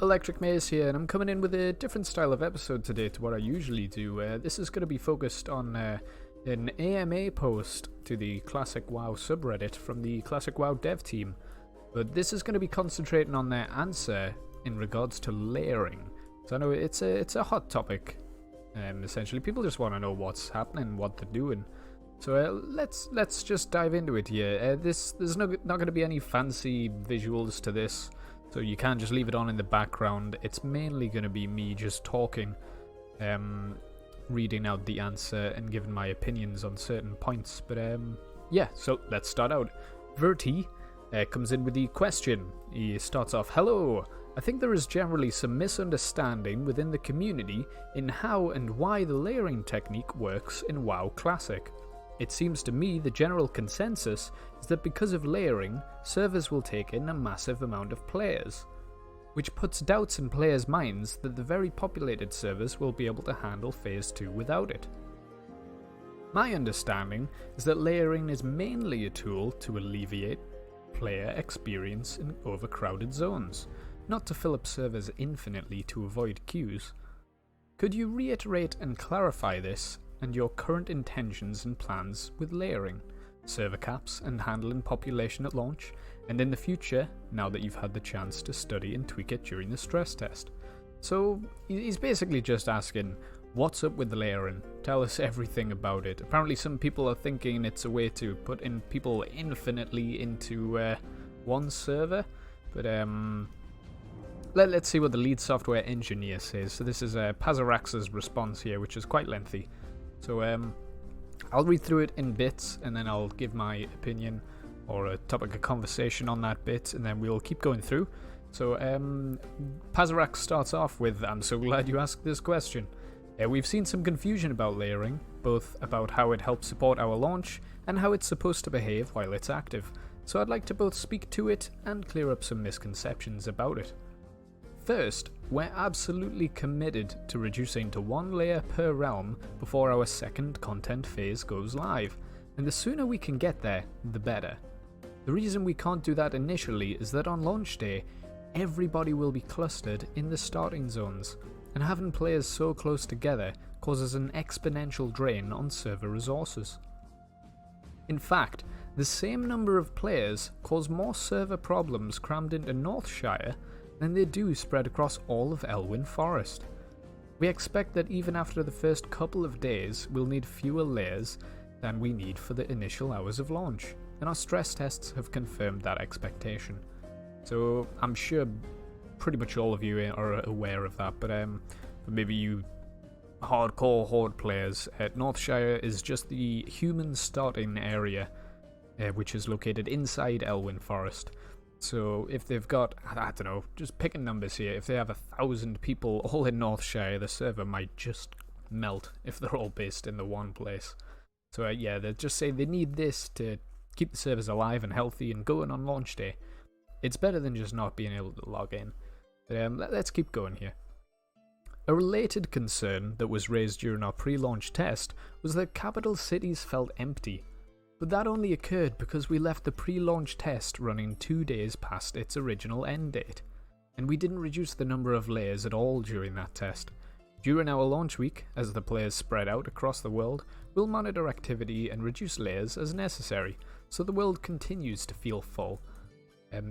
Electric Maze here, and I'm coming in with a different style of episode today to what I usually do. This is going to be focused on an AMA post to the Classic WoW subreddit from the Classic WoW dev team. But this is going to be concentrating on their answer in regards to layering. So I know it's a hot topic. Essentially, people just want to know what's happening, what they're doing. So let's just dive into it here. There's not going to be any fancy visuals to this, so you can't just leave it on in the background. It's mainly going to be me just talking, reading out the answer and giving my opinions on certain points. But yeah, so let's start out. Verti comes in with the question. He starts off, "Hello. I think there is generally some misunderstanding within the community in how and why the layering technique works in WoW Classic. It seems to me the general consensus is that because of layering, servers will take in a massive amount of players, which puts doubts in players' minds that the very populated servers will be able to handle Phase 2 without it. My understanding is that layering is mainly a tool to alleviate player experience in overcrowded zones, not to fill up servers infinitely to avoid queues. Could you reiterate and clarify this and your current intentions and plans with layering, server caps and handling population at launch, and in the future, now that you've had the chance to study and tweak it during the stress test?" So he's basically just asking, what's up with the layering? Tell us everything about it. Apparently some people are thinking it's a way to put in people infinitely into one server, but let's see what the lead software engineer says. So this is Pazarax's response here, which is quite lengthy. So I'll read through it in bits, and then I'll give my opinion or a topic of conversation on that bit, and then we'll keep going through. So Pazarax starts off with, "I'm so glad you asked this question. We've seen some confusion about layering, both about how it helps support our launch and how it's supposed to behave while it's active. So I'd like to both speak to it and clear up some misconceptions about it. First, we're absolutely committed to reducing to one layer per realm before our second content phase goes live, and the sooner we can get there, the better. The reason we can't do that initially is that on launch day, everybody will be clustered in the starting zones, and having players so close together causes an exponential drain on server resources. In fact, the same number of players cause more server problems crammed into Northshire than they do spread across all of Elwyn Forest. We expect that even after the first couple of days, we'll need fewer layers than we need for the initial hours of launch, and our stress tests have confirmed that expectation." So I'm sure pretty much all of you are aware of that, but maybe you hardcore Horde players, Northshire is just the human starting area, which is located inside Elwyn Forest. So if they've got, I don't know, just picking numbers here, if they have 1,000 people all in Northshire, the server might just melt if they're all based in the one place. So yeah, they just say they need this to keep the servers alive and healthy and going on launch day. It's better than just not being able to log in. But let's keep going here. A related concern that was raised during our pre-launch test was that capital cities felt empty. But that only occurred because we left the pre-launch test running 2 days past its original end date, and we didn't reduce the number of layers at all during that test. During our launch week, as the players spread out across the world, we'll monitor activity and reduce layers as necessary, so the world continues to feel full.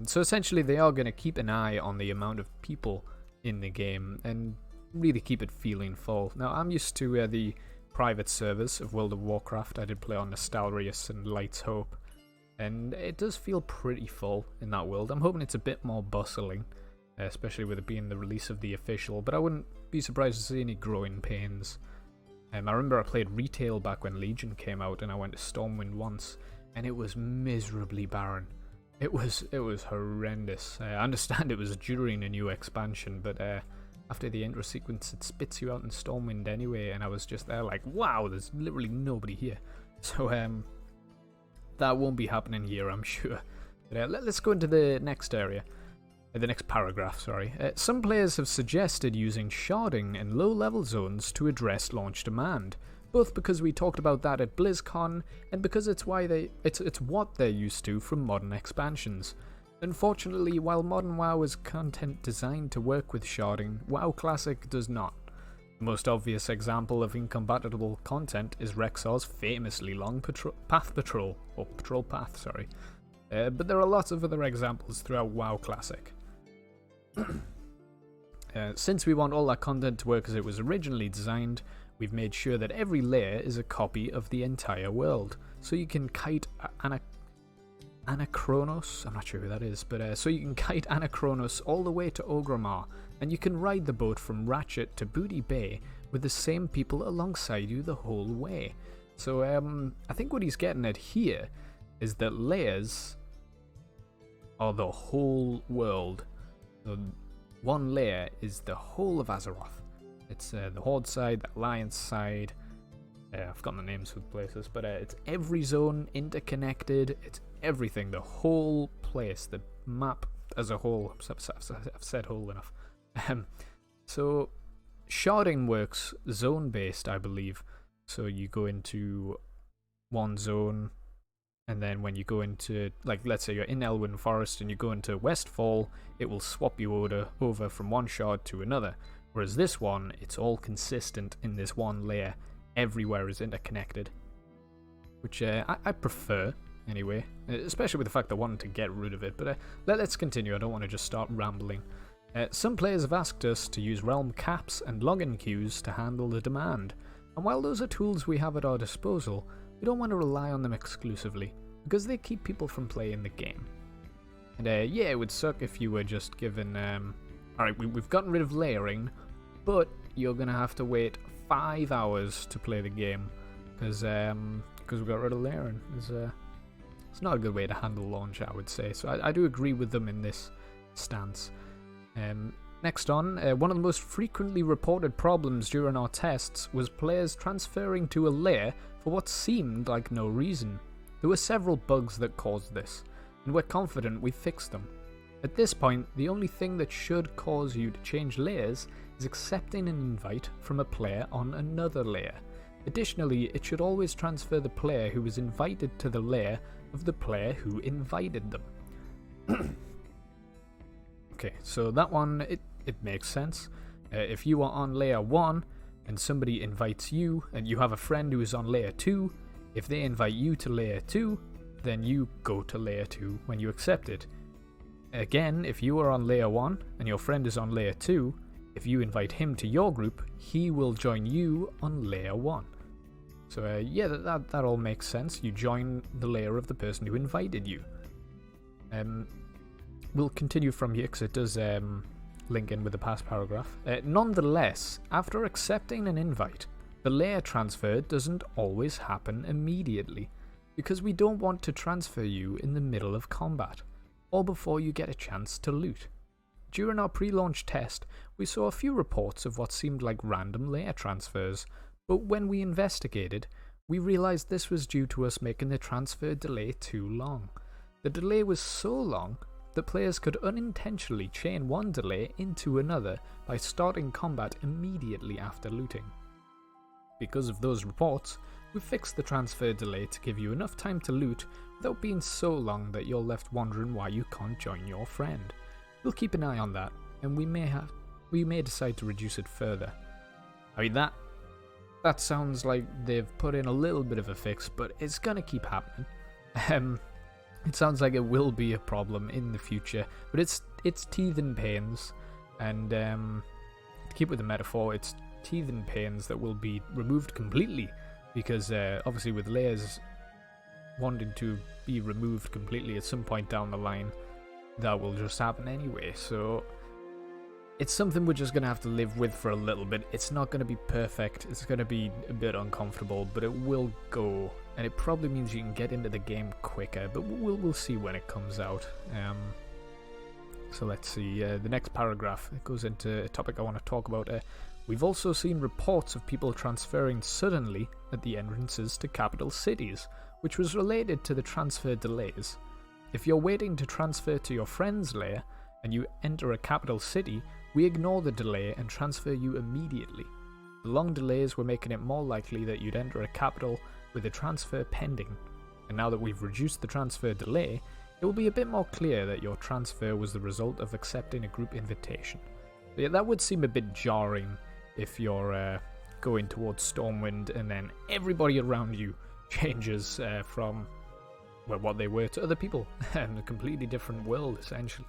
So essentially they are going to keep an eye on the amount of people in the game and really keep it feeling full. Now I'm used to the private servers of World of Warcraft. I did play on Nostalrius and Light's Hope, and it does feel pretty full in that world. I'm hoping it's a bit more bustling, especially with it being the release of the official, but I wouldn't be surprised to see any growing pains. I remember I played retail back when Legion came out, and I went to Stormwind once, and it was miserably barren. It was horrendous. I understand it was during a new expansion, but after the intro sequence, it spits you out in Stormwind anyway, and I was just there like, wow, there's literally nobody here. So that won't be happening here, I'm sure. But let's go into the next area. The next paragraph, sorry. Some players have suggested using sharding in low-level zones to address launch demand, both because we talked about that at BlizzCon, and because it's what they're used to from modern expansions. Unfortunately, while modern WoW is content designed to work with sharding, WoW Classic does not. The most obvious example of incompatible content is Rexar's famously long path, sorry. But there are lots of other examples throughout WoW Classic. Since we want all that content to work as it was originally designed, we've made sure that every layer is a copy of the entire world. So you can kite Anachronos, I'm not sure who that is, but so you can kite Anachronos all the way to Orgrimmar, and you can ride the boat from Ratchet to Booty Bay with the same people alongside you the whole way. So I think what he's getting at here is that layers are the whole world. So one layer is the whole of Azeroth. It's the Horde side, the Alliance side. I've forgotten the names for the places, but it's every zone interconnected. It's everything, the whole place, the map as a whole. I've said whole enough. So sharding works zone-based, I believe. So you go into one zone, and then when you go into, like, let's say you're in Elwyn Forest and you go into Westfall, it will swap you over from one shard to another. Whereas this one, it's all consistent in this one layer. Everywhere is interconnected, which I prefer anyway, especially with the fact that I wanted to get rid of it. But let's continue. I don't want to just start rambling. Some players have asked us to use realm caps and login queues to handle the demand, and while those are tools we have at our disposal, we don't want to rely on them exclusively, because they keep people from playing the game. And yeah, it would suck if you were just given, alright, we've gotten rid of layering, but you're going to have to wait 5 hours to play the game, because we got rid of layering. It's not a good way to handle launch, I would say, so I do agree with them in this stance. Next on, one of the most frequently reported problems during our tests was players transferring to a layer for what seemed like no reason. There were several bugs that caused this, and we're confident we fixed them. At this point, the only thing that should cause you to change layers is accepting an invite from a player on another layer. Additionally, it should always transfer the player who was invited to the layer of the player who invited them. Okay, so that one, it makes sense. If you are on layer 1 and somebody invites you and you have a friend who is on layer 2, if they invite you to layer 2, then you go to layer 2 when you accept it. Again, if you are on layer 1 and your friend is on layer 2, if you invite him to your group, he will join you on layer 1. So yeah, that all makes sense. You join the layer of the person who invited you. We'll continue from here because it does link in with the past paragraph. Nonetheless, after accepting an invite, the layer transfer doesn't always happen immediately, because we don't want to transfer you in the middle of combat, or before you get a chance to loot. During our pre-launch test, we saw a few reports of what seemed like random layer transfers, but when we investigated, we realized this was due to us making the transfer delay too long. The delay was so long that players could unintentionally chain one delay into another by starting combat immediately after looting. Because of those reports, we fixed the transfer delay to give you enough time to loot without being so long that you're left wondering why you can't join your friend. We'll keep an eye on that, and we may decide to reduce it further. I mean, that sounds like they've put in a little bit of a fix, but it's gonna keep happening. It sounds like it will be a problem in the future, but it's teeth and pains, and to keep with the metaphor, it's teeth and pains that will be removed completely, because obviously with layers wanting to be removed completely at some point down the line, that will just happen anyway. So it's something we're just going to have to live with for a little bit. It's not going to be perfect, it's going to be a bit uncomfortable, but it will go, and it probably means you can get into the game quicker, but we'll see when it comes out. So let's see, the next paragraph, it goes into a topic I want to talk about. We've also seen reports of people transferring suddenly at the entrances to capital cities, which was related to the transfer delays. If you're waiting to transfer to your friend's lair and you enter a capital city, we ignore the delay and transfer you immediately. The long delays were making it more likely that you'd enter a capital with a transfer pending, and now that we've reduced the transfer delay, it will be a bit more clear that your transfer was the result of accepting a group invitation. But yeah, that would seem a bit jarring if you're going towards Stormwind and then everybody around you changes from well, what they were to other people, and a completely different world, essentially.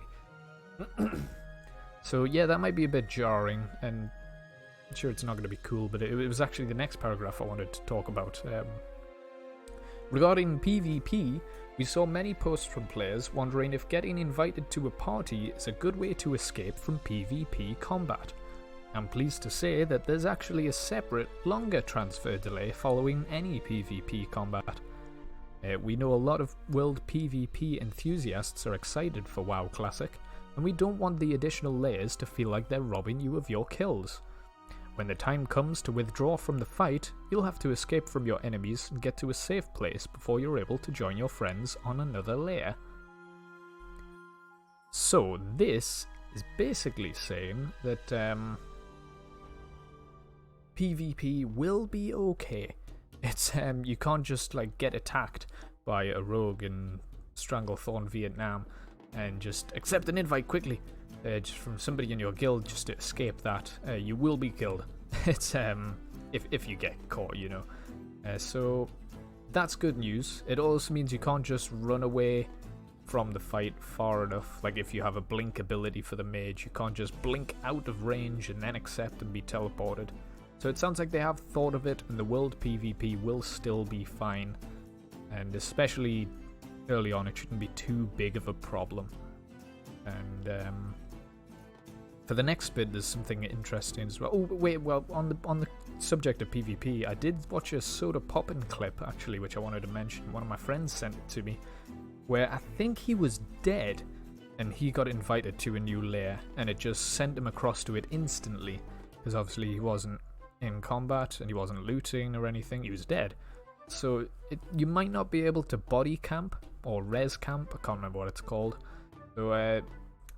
So yeah, that might be a bit jarring, and I'm sure it's not going to be cool, but it was actually the next paragraph I wanted to talk about. Regarding PvP, we saw many posts from players wondering if getting invited to a party is a good way to escape from PvP combat. I'm pleased to say that there's actually a separate, longer transfer delay following any PvP combat. We know a lot of world PvP enthusiasts are excited for WoW Classic, and we don't want the additional layers to feel like they're robbing you of your kills. When the time comes to withdraw from the fight, you'll have to escape from your enemies and get to a safe place before you're able to join your friends on another layer. So this is basically saying that PvP will be okay. It's you can't just like get attacked by a rogue in Stranglethorn, Vietnam, and just accept an invite quickly. Just from somebody in your guild just to escape that. You will be killed. It's if you get caught, you know. So that's good news. It also means you can't just run away from the fight far enough. Like if you have a blink ability for the mage, you can't just blink out of range and then accept and be teleported. So it sounds like they have thought of it, and the world PvP will still be fine. And especially early on, it shouldn't be too big of a problem. And for the next bit, there's something interesting as well. Oh, wait, well, on the subject of PvP, I did watch a Soda Poppin clip, actually, which I wanted to mention. One of my friends sent it to me, where I think he was dead, and he got invited to a new lair, and it just sent him across to it instantly, because obviously he wasn't in combat, and he wasn't looting or anything, he was dead. So you might not be able to body camp, or res camp, I can't remember what it's called. So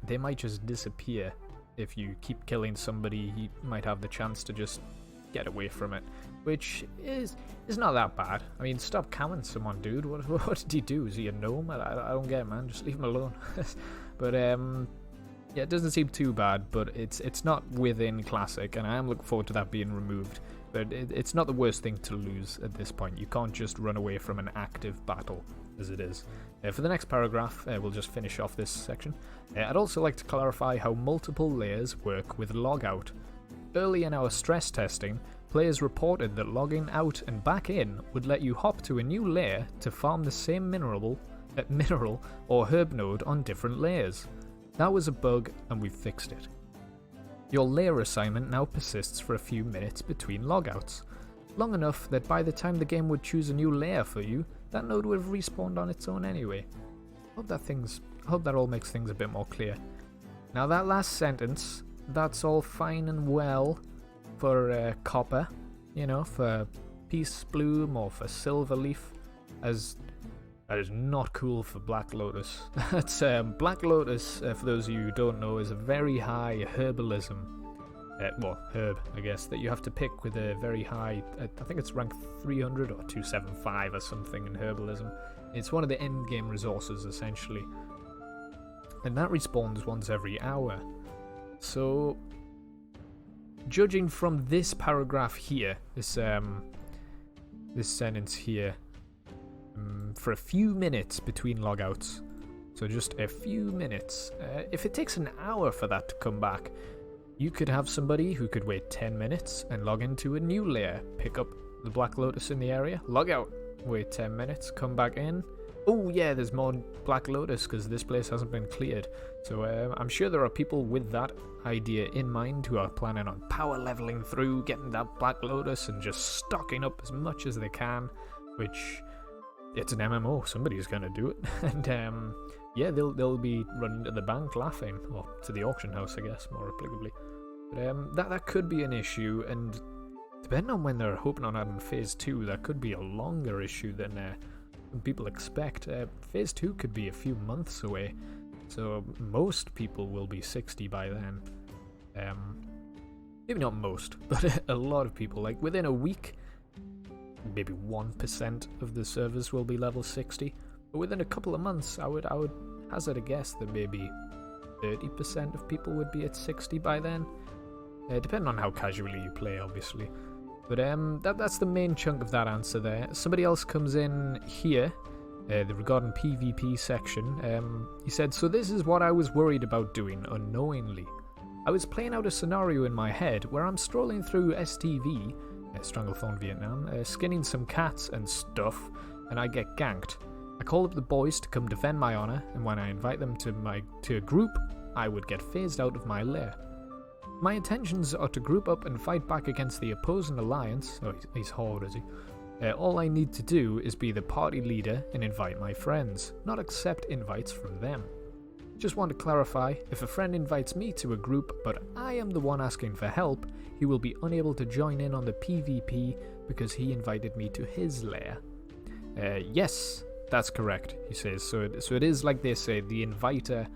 they might just disappear. If you keep killing somebody, you might have the chance to just get away from it, which is not that bad. I mean, stop camming someone, dude. What did he do? Is he a gnome? I don't get it, man. Just leave him alone. But yeah, it doesn't seem too bad, but it's not within Classic, and I am looking forward to that being removed. But it's not the worst thing to lose at this point. You can't just run away from an active battle, as it is. For the next paragraph, we'll just finish off this section. I'd also like to clarify how multiple layers work with logout. Early in our stress testing, players reported that logging out and back in would let you hop to a new layer to farm the same mineral or herb node on different layers. That was a bug, and we've fixed it. Your layer assignment now persists for a few minutes between logouts, long enough that by the time the game would choose a new layer for you, that node would have respawned on its own anyway. Hope that all makes things a bit more clear. Now that last sentence, that's all fine and well for copper, you know, for Peace Bloom or for Silverleaf, as that is not cool for Black Lotus. That's Black Lotus, for those of you who don't know, is a very high herbalism. Herb, I guess, that you have to pick with a very high, I think it's rank 300 or 275 or something in herbalism. It's one of the end game resources, essentially. And that respawns once every hour. So, judging from this paragraph here, this sentence here, for a few minutes between logouts, so just a few minutes, if it takes an hour for that to come back, you could have somebody who could wait 10 minutes and log into a new layer, pick up the Black Lotus in the area, log out, wait 10 minutes, come back in. Oh yeah, there's more Black Lotus because this place hasn't been cleared. So I'm sure there are people with that idea in mind who are planning on power leveling through, getting that Black Lotus and just stocking up as much as they can, which, it's an MMO, somebody's going to do it. And yeah, they'll be running to the bank laughing, or to the auction house, I guess, more applicably. But that could be an issue, and depending on when they're hoping on adding Phase 2, that could be a longer issue than people expect. Phase 2 could be a few months away, so most people will be 60 by then. Maybe not most, but a lot of people, like within a week, maybe 1% of the servers will be level 60, But within a couple of months, I would hazard a guess that maybe 30% of people would be at 60 by then. Depending on how casually you play, obviously. But that's the main chunk of that answer there. Somebody else comes in here, the regarding PvP section. He said, so this is what I was worried about doing unknowingly. I was playing out a scenario in my head where I'm strolling through STV, Stranglethorn Vietnam, skinning some cats and stuff, and I get ganked. I call up the boys to come defend my honor, and when I invite them to a group, I would get phased out of my lair. My intentions are to group up and fight back against the opposing alliance. Oh, he's Horde, is he? All I need to do is be the party leader and invite my friends, not accept invites from them. Just want to clarify, if a friend invites me to a group but I am the one asking for help, he will be unable to join in on the PvP because he invited me to his lair. Yes, that's correct, he says. So it is like they say, the inviter,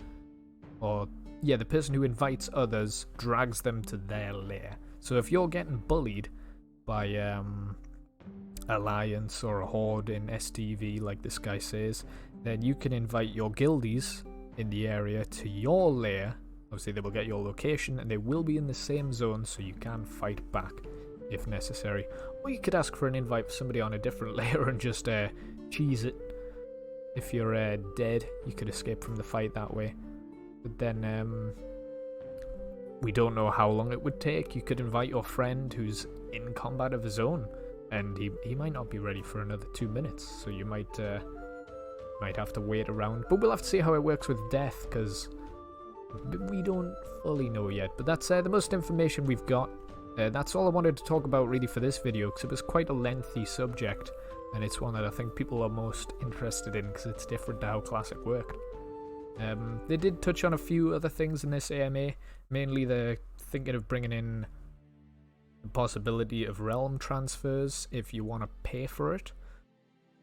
or yeah, the person who invites others drags them to their lair. So if you're getting bullied by Alliance or a Horde in STV, like this guy says, then you can invite your guildies in the area to your lair. Obviously they will get your location and they will be in the same zone, so you can fight back if necessary. Or you could ask for an invite for somebody on a different lair and just cheese it. If you're dead, you could escape from the fight that way. But then we don't know how long it would take. You could invite your friend who's in combat of his own, and he might not be ready for another 2 minutes, so you might have to wait around. But we'll have to see how it works with death, because we don't fully know yet. But that's the most information we've got. That's all I wanted to talk about really for this video, because it was quite a lengthy subject, and it's one that I think people are most interested in because it's different to how Classic worked. They did touch on a few other things in this AMA. Mainly they're thinking of bringing in the possibility of realm transfers if you want to pay for it,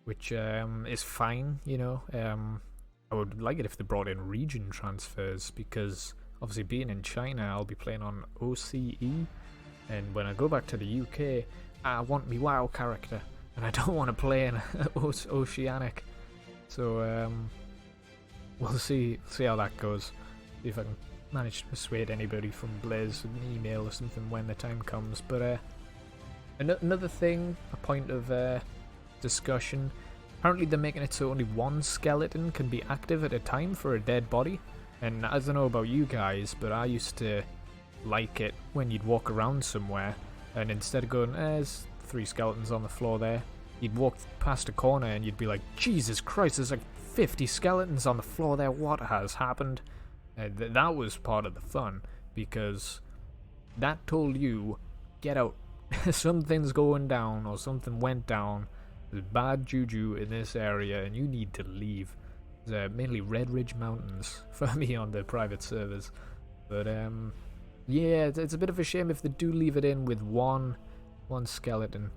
which is fine, you know. I would like it if they brought in region transfers, because obviously being in China, I'll be playing on OCE, and when I go back to the UK, I want me WoW character, and I don't want to play in Oceanic. So we'll see how that goes. See if I can manage to persuade anybody from Blaze with an email or something when the time comes. But another thing, a point of discussion. Apparently they're making it so only one skeleton can be active at a time for a dead body. And I don't know about you guys, but I used to like it when you'd walk around somewhere and instead of going, there's 3 skeletons on the floor there, you'd walk past a corner and you'd be like, Jesus Christ, there's like 50 skeletons on the floor there, what has happened? That was part of the fun, because that told you, get out. Something's going down, or something went down. There's bad juju in this area and you need to leave. There's mainly Red Ridge Mountains for me on the private servers. But yeah, it's a bit of a shame if they do leave it in with one skeleton.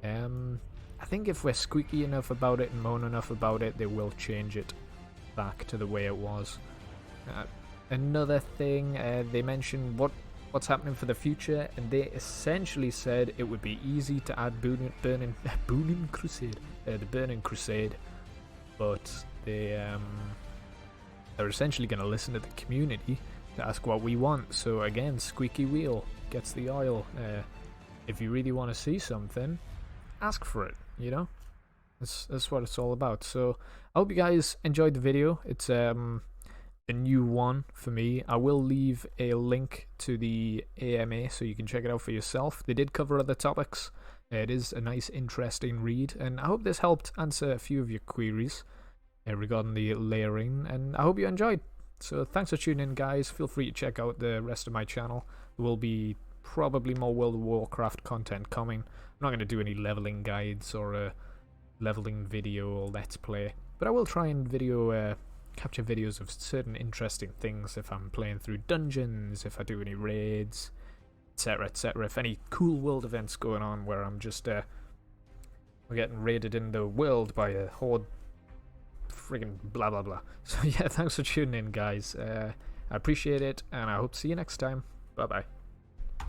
I think if we're squeaky enough about it and moan enough about it, they will change it back to the way it was. Another thing, they mentioned what's happening for the future, and they essentially said it would be easy to add the Burning Crusade, but they're essentially going to listen to the community to ask what we want. So again, squeaky wheel gets the oil. If you really want to see something, ask for it, you know? That's what it's all about. So I hope you guys enjoyed the video. It's a new one for me. I will leave a link to the AMA so you can check it out for yourself. They did cover other topics. It is a nice, interesting read, and I hope this helped answer a few of your queries regarding the layering, and I hope you enjoyed. So thanks for tuning in, guys. Feel free to check out the rest of my channel. There will be probably more World of Warcraft content coming. I'm not going to do any leveling guides or a leveling video or let's play, but I will try and capture videos of certain interesting things if I'm playing through dungeons, if I do any raids, etc, etc. If any cool world events going on where I'm just we're getting raided in the world by a horde, friggin' blah blah blah. So yeah, thanks for tuning in, guys. I appreciate it, and I hope to see you next time. Bye bye.